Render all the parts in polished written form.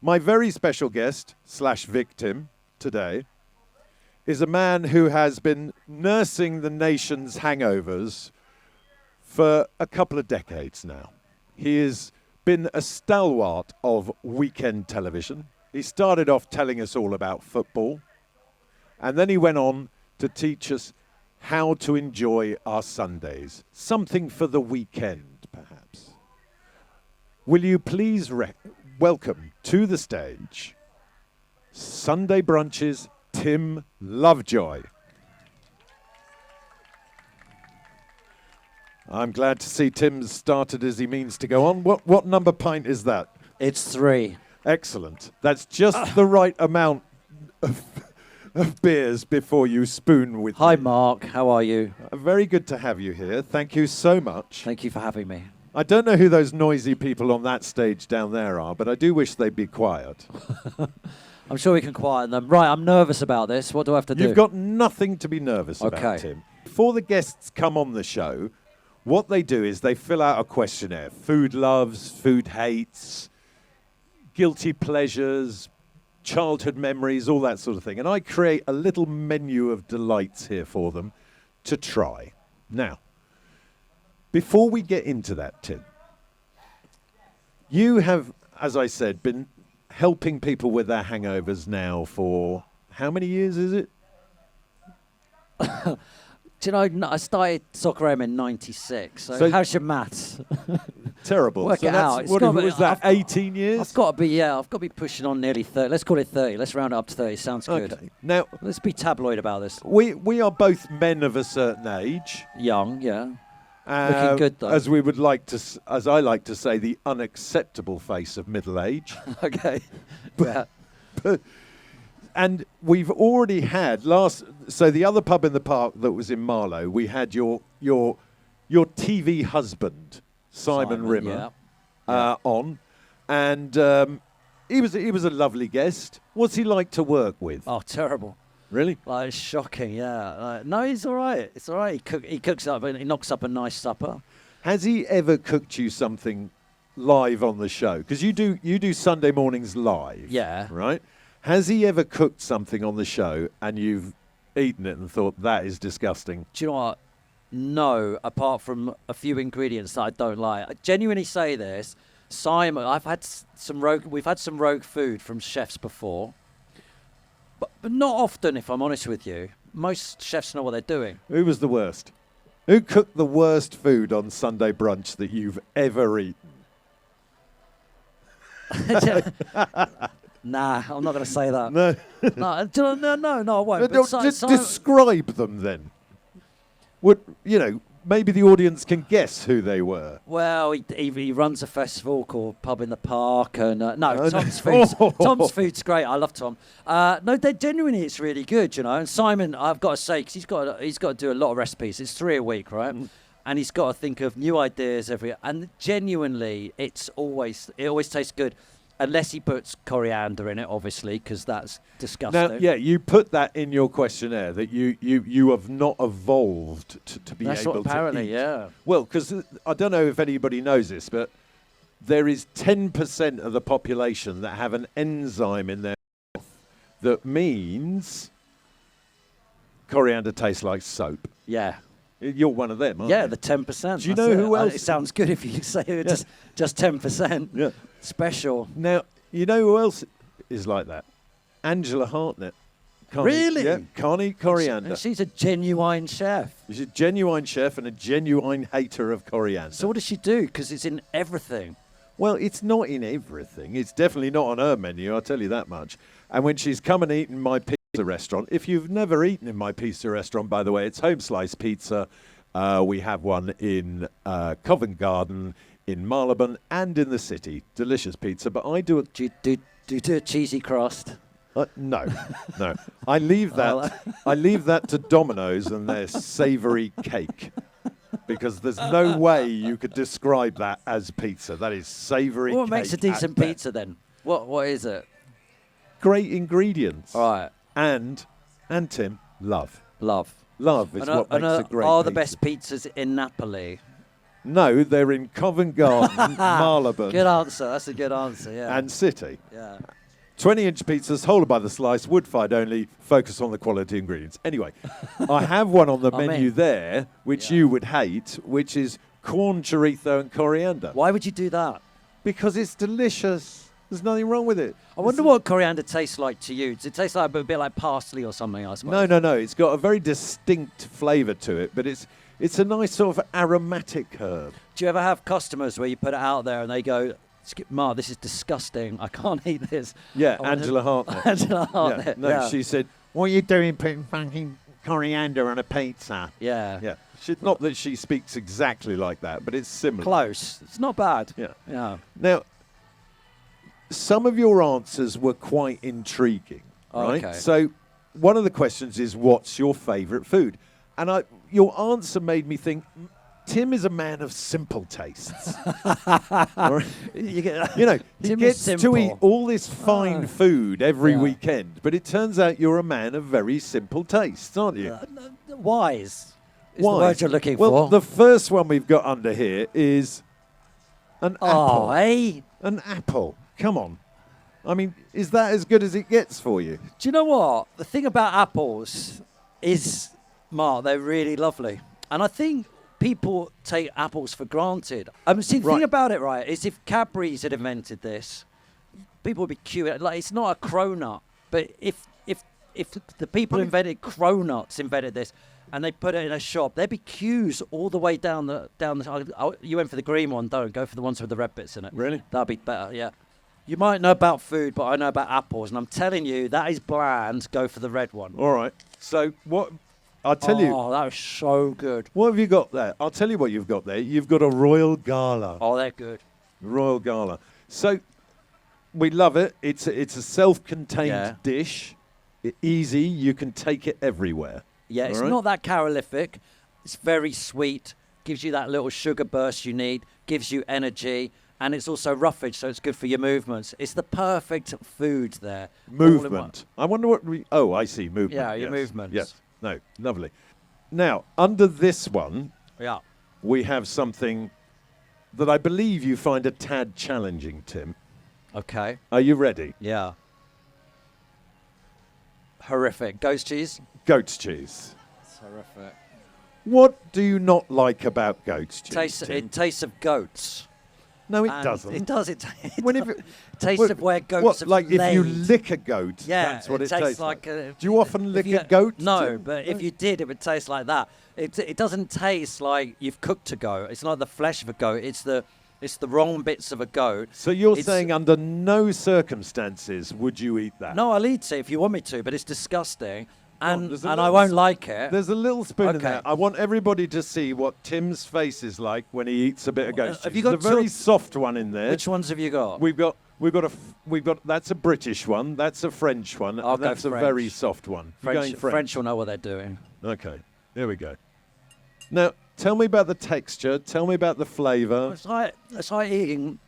My very special guest / victim today is a man who has been nursing the nation's hangovers for a couple of decades now. He has been a stalwart of weekend television. He started off telling us all about football, and then he went on to teach us how to enjoy our Sundays. Something for the weekend, perhaps. Will you please welcome to the stage Sunday Brunch's Tim Lovejoy. I'm glad to see Tim's started as he means to go on. What number pint is that? It's 3. Excellent. That's just the right amount of beers before you spoon with Hi, me. Mark. How are you? Very good to have you here. Thank you so much. Thank you for having me. I don't know who those noisy people on that stage down there are, but I do wish they'd be quiet. I'm sure we can quieten them. Right, I'm nervous about this. What do I have to do? You've got nothing to be nervous about, Tim. Before the guests come on the show, what they do is they fill out a questionnaire. Food loves, food hates, guilty pleasures, childhood memories, all that sort of thing. And I create a little menu of delights here for them to try. Now, before we get into that, Tim, you have, as I said, been helping people with their hangovers now for how many years is it? Do you know, I started Soccer AM in 96, so how's your maths? Terrible. Work so it that's, out. What was that, 18 years? I've got to be pushing on nearly 30. Let's call it 30. Let's round it up to 30. Sounds good. Okay. Now, let's be tabloid about this. We are both men of a certain age. Young, yeah. Looking good, though. As I like to say, the unacceptable face of middle age. Okay. And we've already had so the other pub in the park that was in Marlow, we had your TV husband, Simon Rimmer, on, and he was a lovely guest. What's he like to work with? Oh, terrible. Really? Like, it's shocking, yeah. No, he's all right. It's all right. He cooks up, he knocks up a nice supper. Has he ever cooked you something live on the show? Because you do Sunday mornings live. Yeah. Right? Has he ever cooked something on the show and you've eaten it and thought, that is disgusting? Do you know what? No, apart from a few ingredients that I don't like. I genuinely say this. Simon, we've had some rogue food from chefs before. But not often, if I'm honest with you. Most chefs know what they're doing. Who was the worst? Who cooked the worst food on Sunday Brunch that you've ever eaten? Nah, I'm not going to say that. No. No, I won't. Describe them then. Maybe the audience can guess who they were. Well, he runs a festival called Pub in the Park, and Tom's food's great. I love Tom. No, genuinely, it's really good, And Simon, I've got to say, because he's got to do a lot of recipes. It's 3 a week, right? And he's got to think of new ideas and genuinely, it always tastes good. Unless he puts coriander in it, obviously, because that's disgusting. Now, yeah, you put that in your questionnaire that you have not evolved to be that's able what apparently, to eat. yeah. Well, because I don't know if anybody knows this, but there is 10% of the population that have an enzyme in their mouth that means coriander tastes like soap. Yeah. You're one of them, aren't you? Yeah, the 10%. Do you know who else? It sounds good if you say it, just 10%. Yeah. Special. Now, you know who else is like that? Angela Hartnett. Really? Yeah, can't eat coriander. And she's a genuine chef. She's a genuine chef and a genuine hater of coriander. So what does she do? Because it's in everything. Well, it's not in everything. It's definitely not on her menu, I'll tell you that much. And when she's come and eaten my pizza restaurant, if you've never eaten in my pizza restaurant, by the way, it's Home Slice Pizza. We have one in Covent Garden, in Marylebone, and in the city. Delicious pizza, but I do Do you do a cheesy crust? No. I leave that to Domino's and their savoury cake. Because there's no way you could describe that as pizza. That is savoury cake. What makes a decent pizza then? What is it? Great ingredients. All right. And Tim, love. Love. Love is what makes a great pizza. Are the best pizzas in Napoli? No, they're in Covent Garden, Marylebone, Good answer. That's a good answer. Yeah. and City. Yeah. 20-inch pizzas, whole by the slice, wood-fired only, focus on the quality ingredients. Anyway, I have one on the menu there, which you would hate, which is corn chorizo and coriander. Why would you do that? Because it's delicious. There's nothing wrong with it. I wonder what coriander tastes like to you. Does it taste like a bit like parsley or something, I suppose? No. It's got a very distinct flavour to it, but it's a nice sort of aromatic herb. Do you ever have customers where you put it out there and they go, Ma, this is disgusting. I can't eat this. Yeah, Angela Hartnett. Angela Hartnett. No, she said, what are you doing putting fucking coriander on a pizza? Yeah. Yeah. Not that she speaks exactly like that, but it's similar. Close. It's not bad. Yeah. Yeah. Now, some of your answers were quite intriguing, right? Okay. So one of the questions is, what's your favourite food? And your answer made me think, Tim is a man of simple tastes. He Tim gets is to eat simple. all this fine food every Yeah. weekend, but it turns out you're a man of very simple tastes, aren't you? Wise is Why? the word you're looking Well, for. the first one we've got under here is an apple. Oh, eh? An apple. Come on. I mean, is that as good as it gets for you? Do you know what? The thing about apples is, Mark, they're really lovely. And I think people take apples for granted. See, the Right. thing about it, right, is if Cadbury's had invented this, people would be queuing. Like, it's not a cronut, but if the people who invented cronuts invented this and they put it in a shop, there'd be queues all the way down the. You went for the green one, don't go for the ones with the red bits in it. Really? That'd be better, yeah. You might know about food, but I know about apples, and I'm telling you, that is bland. Go for the red one. All right. So what? I'll tell you. Oh, that was so good. What have you got there? I'll tell you what you've got there. You've got a Royal Gala. Oh, they're good. Royal Gala. So we love it. It's a self-contained Yeah. dish. Easy. You can take it everywhere. Yeah, it's All right? not that calorific. It's very sweet. Gives you that little sugar burst you need. Gives you energy. And it's also roughage, so it's good for your movements. It's the perfect food there. All in one. Movement. I wonder what oh, I see. Movement. Yeah, your Yes. movements. Yes. No. Lovely. Now, under this one, Yeah. we have something that I believe you find a tad challenging, Tim. Okay. Are you ready? Yeah. Horrific. Ghost cheese? Goat's cheese. It's horrific. What do you not like about goat's cheese? Tim? It tastes of goats. No, it And doesn't. It does. It Whenever- tastes What- of where goats what, have like if you laid. lick a goat, Yeah, that's what it tastes tastes like. Do Do you often lick a goat? No, Tim? but if you did, it would taste like that. It doesn't taste like you've cooked a goat. It's not the flesh of a goat. It's the wrong bits of a goat. So you're It's- saying under no circumstances would you eat that? No, I'll eat it if you want me to, but it's disgusting, and there's a I little won't like it. There's a little spoon in Okay. there. I want everybody to see what Tim's face is like when he eats a bit of goat's cheese. have you got There's a very two- soft one in there. Which ones have you got? We've got that's a British one, that's a French one, I'll and go that's a very French. soft one. You're going French will know what they're doing. Okay, here we go. Now, tell me about the texture. Tell me about the flavour. It's like eating.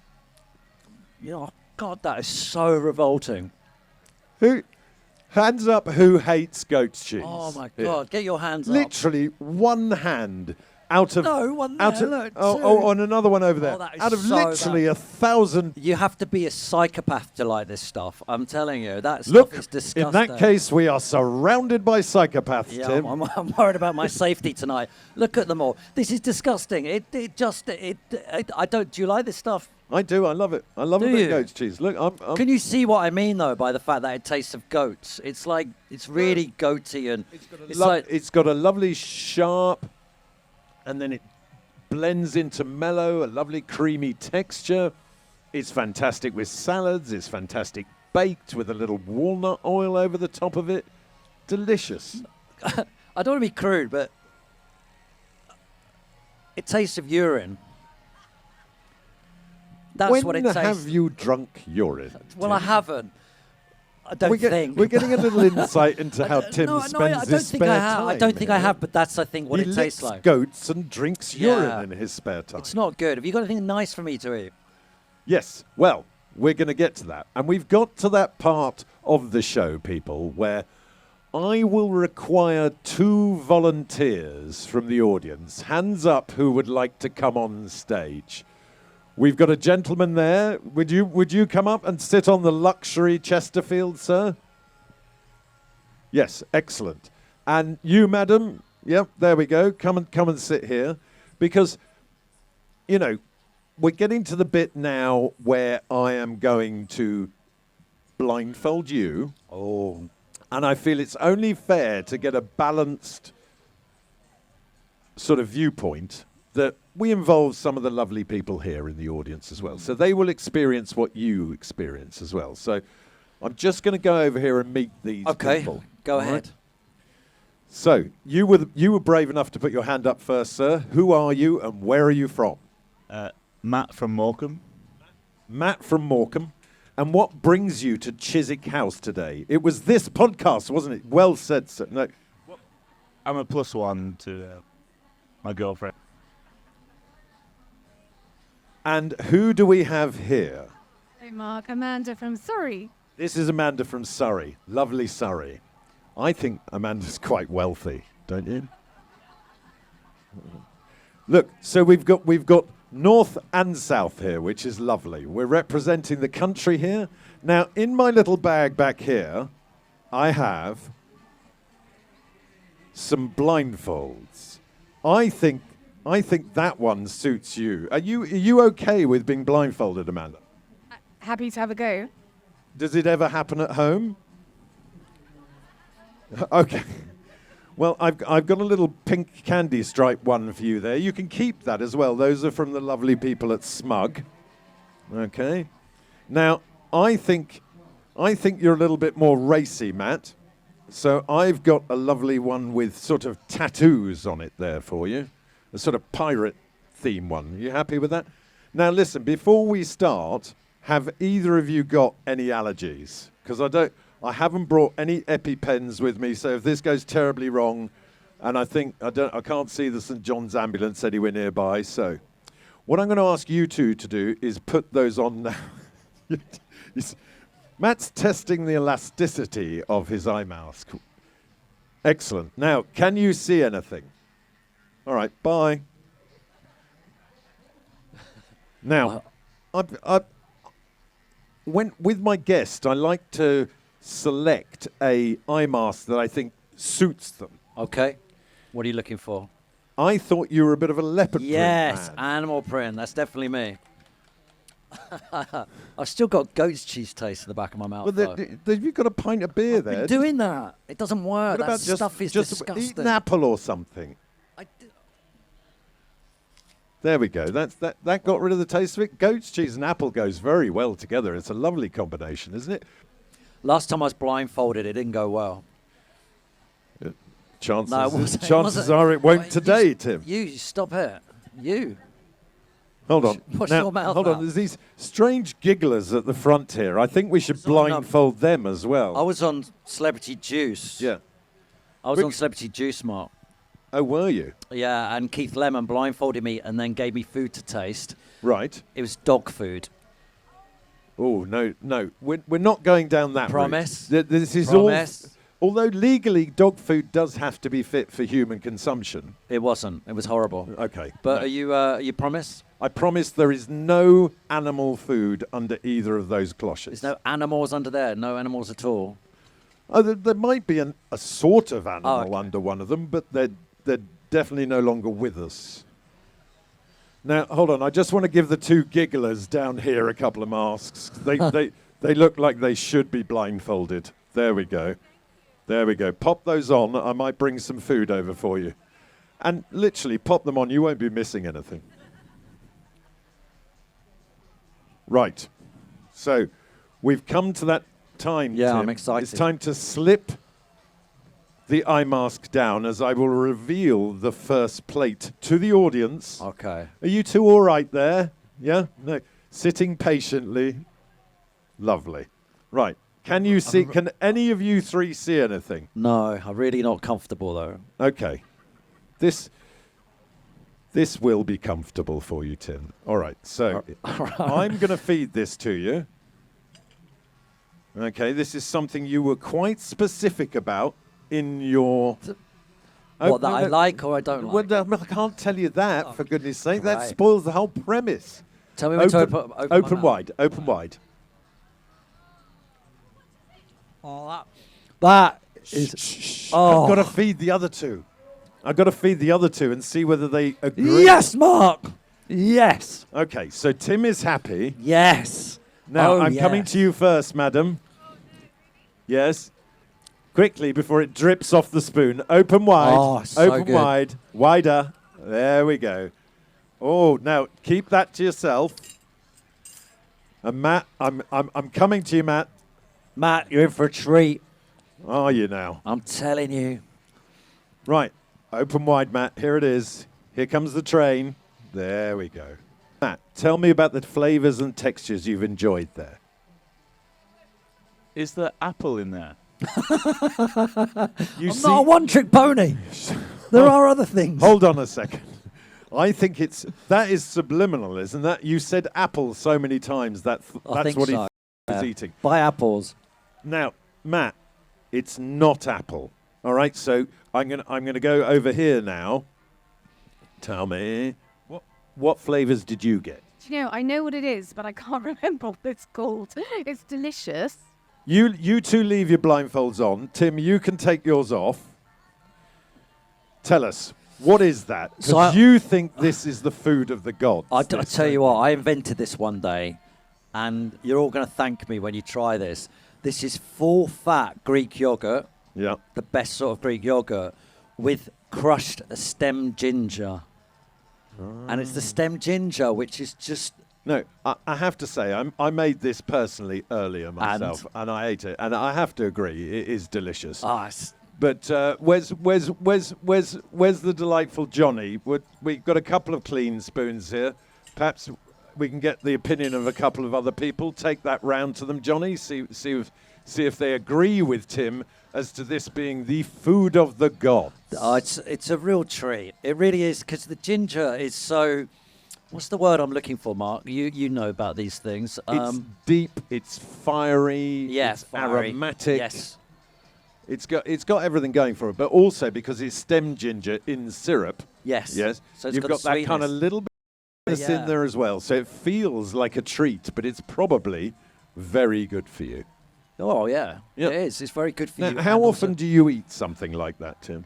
Oh God, that is so revolting. Who? Hands up who hates goat's cheese. Oh my Here. God, get your hands up. Literally one hand out of No, one out there, of look, oh, two. oh, and another one over there. Oh, that is out of so literally bad. 1,000. You have to be a psychopath to like this stuff. I'm telling you, that Look, stuff is in disgusting. that case, we are surrounded by psychopaths, Yeah, Tim. I'm worried about my safety tonight. Look at them all. This is disgusting. I don't. Do you like this stuff? I do. I love it. I love a Do bit you? of goat's cheese. Look, I'm Can you see what I mean though by the fact that it tastes of goats? It's like it's really goaty and it's like it's got a lovely sharp, and then it blends into mellow, a lovely creamy texture. It's fantastic with salads. It's fantastic baked with a little walnut oil over the top of it. Delicious. I don't want to be crude, but it tastes of urine. That's when what it tastes. have you drunk urine? Well, I Tim? haven't. I don't think. We're getting a little insight into how Tim no, spends I don't his think spare I have. time. I don't think I here. have, but that's I think what he it tastes licks like. goats and drinks Yeah. urine in his spare time. It's not good. Have you got anything nice for me to eat? Yes. Well, we're going to get to that. And we've got to that part of the show, people, where I will require 2 volunteers from the audience. Hands up who would like to come on stage. We've got a gentleman there. Would you come up and sit on the luxury Chesterfield, sir? Yes, excellent. And you, madam? Yep, there we go. Come and sit here. Because, you know, we're getting to the bit now where I am going to blindfold you. Oh. And I feel it's only fair to get a balanced sort of viewpoint that we involve some of the lovely people here in the audience as well. So they will experience what you experience as well. So I'm just going to go over here and meet these people. Go ahead. Right? So you were brave enough to put your hand up first, sir. Who are you and where are you from? Matt from Morecambe. Matt from Morecambe. And what brings you to Chiswick House today? It was this podcast, wasn't it? Well said, sir. No. I'm a +1 to my girlfriend. And who do we have here? Hey, Mark. Amanda from Surrey. This is Amanda from Surrey. Lovely Surrey. I think Amanda's quite wealthy, don't you? Look, so we've got north and south here, which is lovely. We're representing the country here. Now, in my little bag back here, I have some blindfolds. I think that one suits you. Are you okay with being blindfolded, Amanda? Happy to have a go. Does it ever happen at home? Okay. Well, I've got a little pink candy stripe one for you there. You can keep that as well. Those are from the lovely people at Smug. Okay. Now, I think you're a little bit more racy, Matt. So I've got a lovely one with sort of tattoos on it there for you. A sort of pirate theme one. You happy with that? Now, listen, before we start, have either of you got any allergies? Because I haven't brought any EpiPens with me, so if this goes terribly wrong, and I can't see the St. John's ambulance anywhere nearby, so what I'm going to ask you two to do is put those on now. Matt's testing the elasticity of his eye mask. Excellent. Now, can you see anything? All right, bye. Now, with my guest, I like to select a eye mask that I think suits them. Okay. What are you looking for? I thought you were a bit of a leopard print Yes, man. animal print. That's definitely me. I've still got goat's cheese taste in the back of my mouth. Well, you've got a pint of beer I've there. been doing that. It doesn't work. What That about stuff is just disgusting. eat an apple or something? There we go. That got rid of the taste of it. Goat's cheese and apple goes very well together. It's a lovely combination, isn't it? Last time I was blindfolded, it didn't go well. Chances It wasn't. are it won't today, Tim. You stop it. You. Hold on. Wash Now, your mouth hold out. on. There's these strange gigglers at the front here. I think we should It's on, blindfold them as well. I was on Celebrity Juice. Yeah. I was Which- on Celebrity Juice, Mark. Oh, were you? Yeah, and Keith Lemon blindfolded me and then gave me food to taste. Right. It was dog food. Oh, no. We're not going down that Promise? route. This is Promise? all... Although legally dog food does have to be fit for human consumption. It wasn't. It was horrible. Okay. But no. you promise? I promise there is no animal food under either of those cloches. There's no animals under there. No animals at all. Oh, there might be a sort of animal okay. under one of them, but they're definitely no longer with us. Now, hold on. I just want to give the two gigglers down here a couple of masks. They look like they should be blindfolded. There we go. There we go. Pop those on. I might bring some food over for you. And literally, pop them on. You won't be missing anything. Right. So, we've come to that time, Yeah, Tim. I'm excited. It's time to slip the eye mask down as I will reveal the first plate to the audience. Okay. Are you two all right there? Yeah? No. Sitting patiently. Lovely. Right. Can you see? Can any of you three see anything? No, I'm really not comfortable though. Okay. This will be comfortable for you, Tim. All right. So I'm going to feed this to you. Okay. This is something you were quite specific about in your... What, that I like or I don't Well, like? no, I can't tell you that, for goodness sake. That Great. spoils the whole premise. Tell me when to open my Open mouth. wide, open wide. Oh, that is... Shh. Oh. I've got to feed the other two. I've got to feed the other two and see whether they agree. Yes, Mark! Yes! Okay, so Tim is happy. Yes! Now, Oh, I'm coming yes. to you first, madam. Yes. Quickly, before it drips off the spoon. Open wide. Oh, so open good. wide. Wider. There we go. Oh, now, keep that to yourself. And Matt, I'm coming to you, Matt. Matt, you're in for a treat. Are you now? I'm telling you. Right. Open wide, Matt. Here it is. Here comes the train. There we go. Matt, tell me about the flavours and textures you've enjoyed there. Is there apple in there? You I'm not a one-trick pony. There are other things. Hold on a second. I think that is subliminal, isn't that? You said apple so many times I that's think what so. he is eating. Buy apples. Now, Matt, it's not apple. All right, so I'm gonna go over here now. Tell me what flavours did you get? Do you know, I know what it is, but I can't remember what it's called. It's delicious. You two leave your blindfolds on. Tim, you can take yours off. Tell us, what is that? So Because you think this is the food of the gods. I tell you what, I invented this one day, and you're all going to thank me when you try this. This is full-fat Greek yogurt, Yeah. the best sort of Greek yogurt, with crushed stem ginger. And it's the stem ginger, which is just... No, I have to say, I made this personally earlier myself, and I ate it, and I have to agree, it is delicious. But where's the delightful Johnny? We've got a couple of clean spoons here. Perhaps we can get the opinion of a couple of other people. Take that round to them, Johnny. See if they agree with Tim as to this being the food of the gods. It's a real treat. It really is, because the ginger is so... What's the word I'm looking for, Mark? You know about these things. It's deep. It's fiery. Yes, it's fiery. aromatic. Yes. It's got everything going for it, but also because it's stem ginger in syrup. Yes. Yes. So it's You've got that kind of sweetness. little bit of sweetness Yeah. in there as well. So it feels like a treat, but it's probably very good for you. Oh, yeah. Yeah. It is. It's very good for Now, you. how and often do you eat something like that, Tim?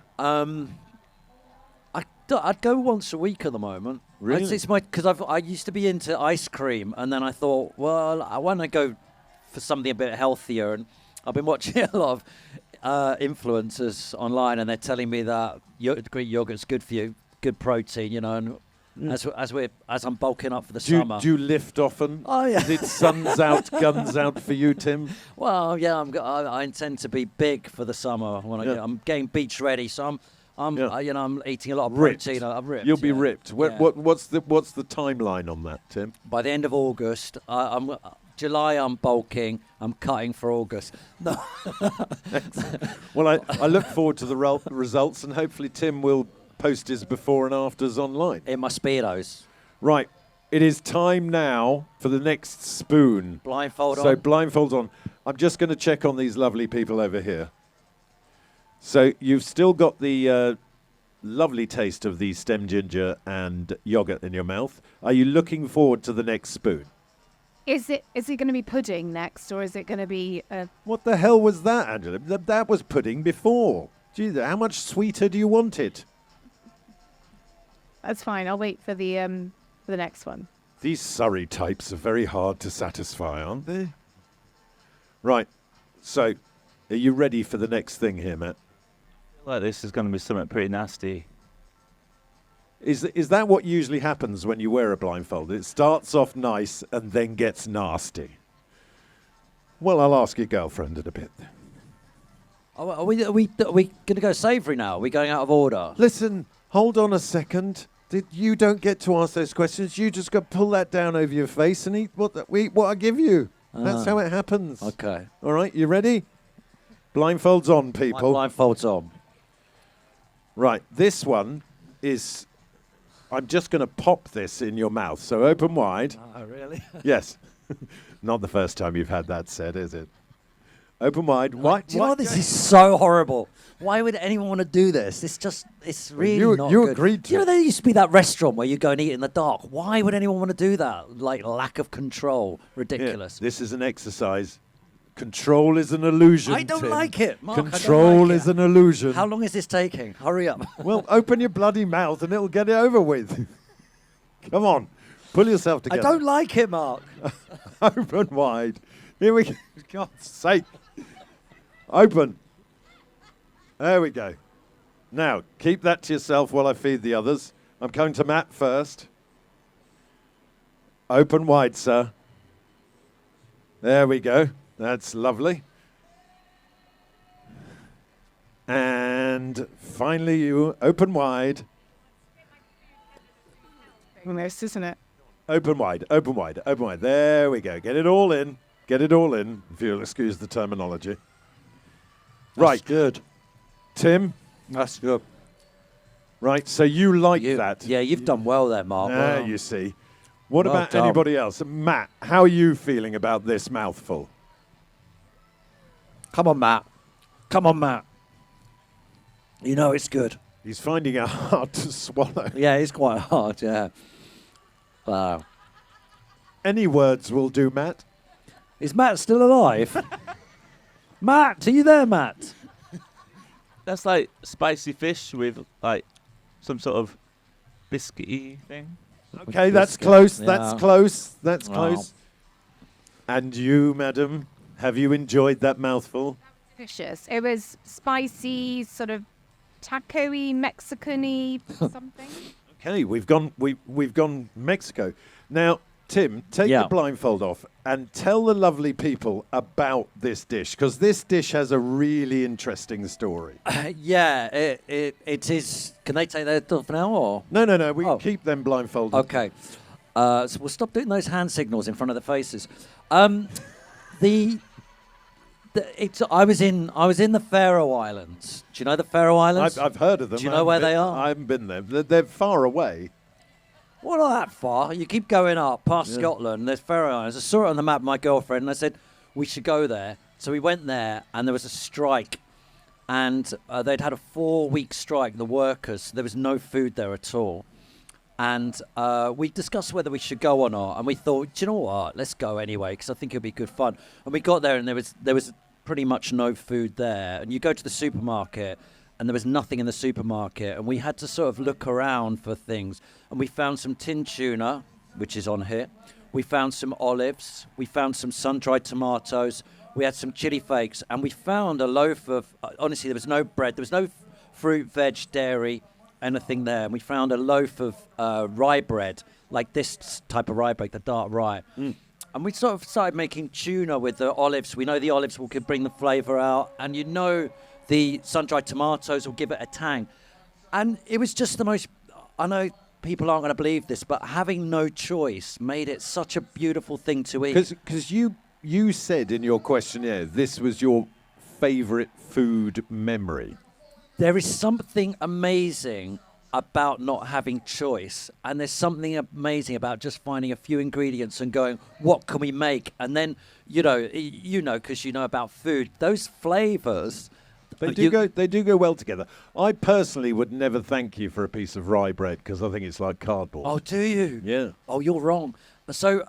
I'd go once a week at the moment. Really? It's because I used to be into ice cream, and then I thought, well, I want to go for something a bit healthier, and I've been watching a lot of influencers online, and they're telling me that Greek yogurt's good for you, good protein, you know, and as I'm bulking up for the summer. Do you lift often? Oh, yeah. Is it suns out, guns out for you, Tim? Well, yeah, I intend to be big for the summer. I'm getting beach ready, so I'm eating a lot of Ripped. protein. I'm ripped. You'll be yeah. ripped. Yeah. What's the timeline on that, Tim? By the end of August, July I'm bulking. I'm cutting for August. No. Well, I look forward to the results, and hopefully Tim will post his before and afters online. In my Speedos. Right. It is time now for the next spoon. Blindfold So on. blindfolds on. I'm just going to check on these lovely people over here. So you've still got the lovely taste of the stem ginger and yogurt in your mouth. Are you looking forward to the next spoon? Is it going to be pudding next, or is it going to be... What the hell was that, Angela? That was pudding before. Gee, how much sweeter do you want it? That's fine. I'll wait for the next one. These Surrey types are very hard to satisfy, aren't they? Right. So, are you ready for the next thing here, Matt? I feel like this is going to be something pretty nasty. Is that what usually happens when you wear a blindfold? It starts off nice and then gets nasty. Well, I'll ask your girlfriend in a bit. Are we going to go savoury now? Are we going out of order? Listen, hold on a second. You don't get to ask those questions. You just got to pull that down over your face and eat what I give you. That's how it happens. Okay. All right, you ready? Blindfolds on, people. Blindfolds on. Right, this one is... I'm just going to pop this in your mouth. So open wide. Oh, really? Yes. Not the first time you've had that said, is it? Open wide. Do you know what? This is so horrible. Why would anyone want to do this? It's really you not you good. agreed to You know, it. there used to be that restaurant where you go and eat in the dark. Why would anyone want to do that? Like, lack of control. Yeah, Ridiculous. this is an exercise. Control is an illusion. I don't Tim. like it, Mark. I don't Control like is it. an illusion. How long is this taking? Hurry up. Well, open your bloody mouth and it'll get it over with. Come on, pull yourself I together. don't like it, Mark. Open wide. Here we go. God's sake. Open. There we go. Now, keep that to yourself while I feed the others. I'm coming to Matt first. Open wide, sir. There we go. That's lovely. And finally, you open wide. Almost, isn't it? Open wide, open wide, open wide. There we go. Get it all in. Get it all in, if you'll excuse the terminology. Right. Good. Tim, That's good. right, so you like that. Yeah, you've done well there, Mark. Well, You see. What Well about done. anybody else? Matt, how are you feeling about this mouthful? Come on, Matt. Come on, Matt. You know it's good. He's finding it hard to swallow. Yeah, it's quite hard, yeah. Wow. Any words will do, Matt. Is Matt still alive? Matt, are you there, Matt? That's like spicy fish with like some sort of biscuity thing. Okay, that's biscuit, close. yeah. That's close. That's Wow. close. And you, madam, have you enjoyed that mouthful? Delicious. It was spicy, sort of taco-y, Mexican-y something. Okay, we've gone Mexico. Now, Tim, take Yeah. the blindfold off and tell the lovely people about this dish, because this dish has a really interesting story. Yeah, it is. Can they take that off now, or? No, we Oh. keep them blindfolded. Okay. So we'll stop doing those hand signals in front of the faces. I was in the Faroe Islands. Do you know the Faroe Islands? I've heard of them. Do you I know haven't where been- they are? I haven't been there. They're far away. Well, not that far. You keep going up past Scotland. There's Faroe Islands. I saw it on the map, my girlfriend, and I said, we should go there. So we went there, and there was a strike. And they'd had a 4-week strike, the workers. There was no food there at all. And we discussed whether we should go or not. And we thought, do you know what? Let's go anyway, because I think it'll be good fun. And we got there, and there was pretty much no food there. And you go to the supermarket, and there was nothing in the supermarket. And we had to sort of look around for things. And we found some tin tuna, which is on here. We found some olives. We found some sun-dried tomatoes. We had some chili flakes. And we found a loaf of, honestly, there was no bread. There was no fruit, veg, dairy, anything there. And we found a loaf of rye bread, like this type of rye bread, the dark rye. And we sort of started making tuna with the olives. We know the olives will bring the flavour out. And you know the sun-dried tomatoes will give it a tang. And it was just the most, I know people aren't going to believe this, but having no choice made it such a beautiful thing to eat. Because you said in your questionnaire this was your favourite food memory. There is something amazing about not having choice, and there's something amazing about just finding a few ingredients and going, what can we make? And then, you know, because you know about food, those flavors. They do go well together. I personally would never thank you for a piece of rye bread because I think it's like cardboard. Oh, do you? Yeah. Oh, you're wrong. So,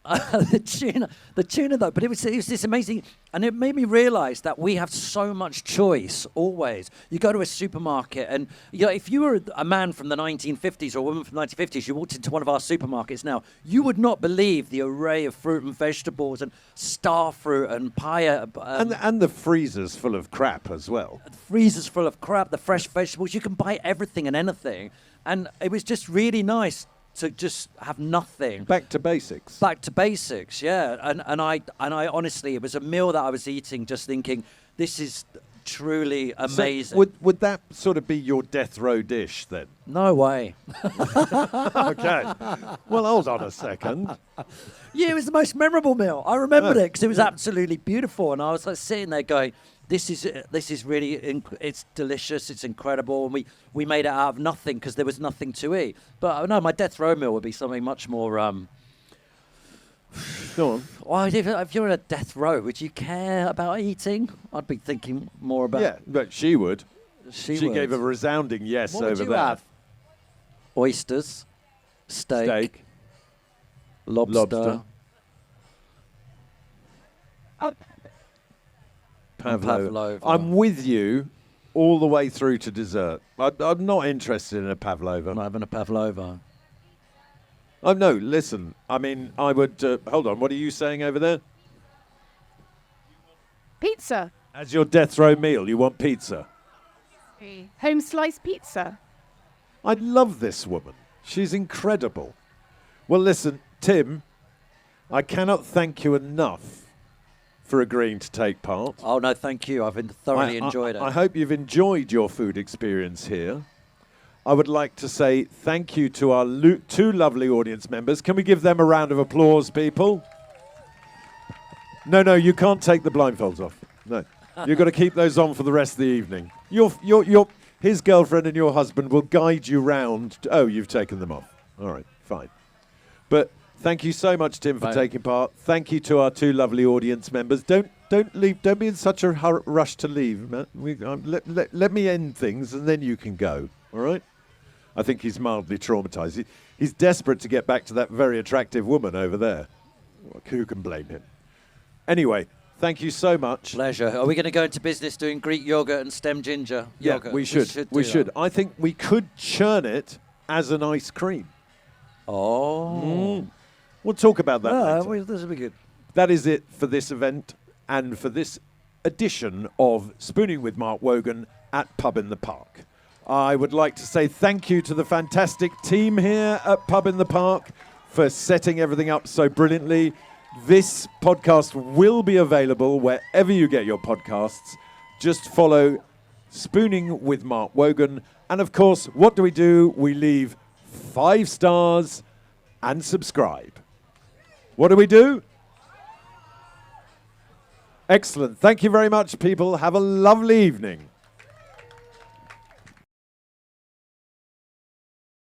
the tuna though, but it was this amazing, and it made me realise that we have so much choice always. You go to a supermarket, and you know, if you were a man from the 1950s or a woman from the 1950s, you walked into one of our supermarkets now, you would not believe the array of fruit and vegetables and star fruit and pie. And the freezer's full of crap as well. The freezer's full of crap, the fresh vegetables. You can buy everything and anything, and it was just really nice to just have nothing. Back to basics. Back to basics, yeah. And I honestly, it was a meal that I was eating just thinking, this is truly amazing. So would that sort of be your death row dish then? No way. Okay. Well, hold on a second. Yeah, it was the most memorable meal. I remembered it because it was absolutely beautiful, and I was like sitting there going, this is really, it's delicious, it's incredible, and we made it out of nothing because there was nothing to eat. But no, my death row meal would be something much more Go on. Well, if you're in a death row, would you care about eating? I'd be thinking more about. Yeah, but she would. She She would. gave a resounding yes What over would you there. have? Oysters, steak, lobster. Lobster. Pavlova. I'm with you all the way through to dessert. I'm not interested in a pavlova. I'm having a pavlova. Oh, no, listen. I mean, I would... hold on, what are you saying over there? Pizza. As your death row meal, you want pizza? Home slice pizza. I love this woman. She's incredible. Well, listen, Tim, I cannot thank you enough for agreeing to take part. Oh, no, thank you. I've thoroughly enjoyed it. I hope you've enjoyed your food experience here. I would like to say thank you to our two lovely audience members. Can we give them a round of applause, people? No, you can't take the blindfolds off. No. You've got to keep those on for the rest of the evening. His girlfriend and your husband will guide you round. Oh, you've taken them off. All right, fine. But thank you so much, Tim, for taking part. Thank you to our two lovely audience members. Don't leave. Don't be in such a rush to leave, man. Let me end things, and then you can go. All right? I think he's mildly traumatized. He's desperate to get back to that very attractive woman over there. Who can blame him? Anyway, thank you so much. Pleasure. Are we going to go into business doing Greek yogurt and stem ginger yogurt? Yeah, we should. We should. I think we could churn it as an ice cream. Oh. We'll talk about that later. This will be good. That is it for this event and for this edition of Spooning with Mark Wogan at Pub in the Park. I would like to say thank you to the fantastic team here at Pub in the Park for setting everything up so brilliantly. This podcast will be available wherever you get your podcasts. Just follow Spooning with Mark Wogan. And of course, what do? We leave 5 stars and subscribe. What do? Excellent. Thank you very much, people. Have a lovely evening.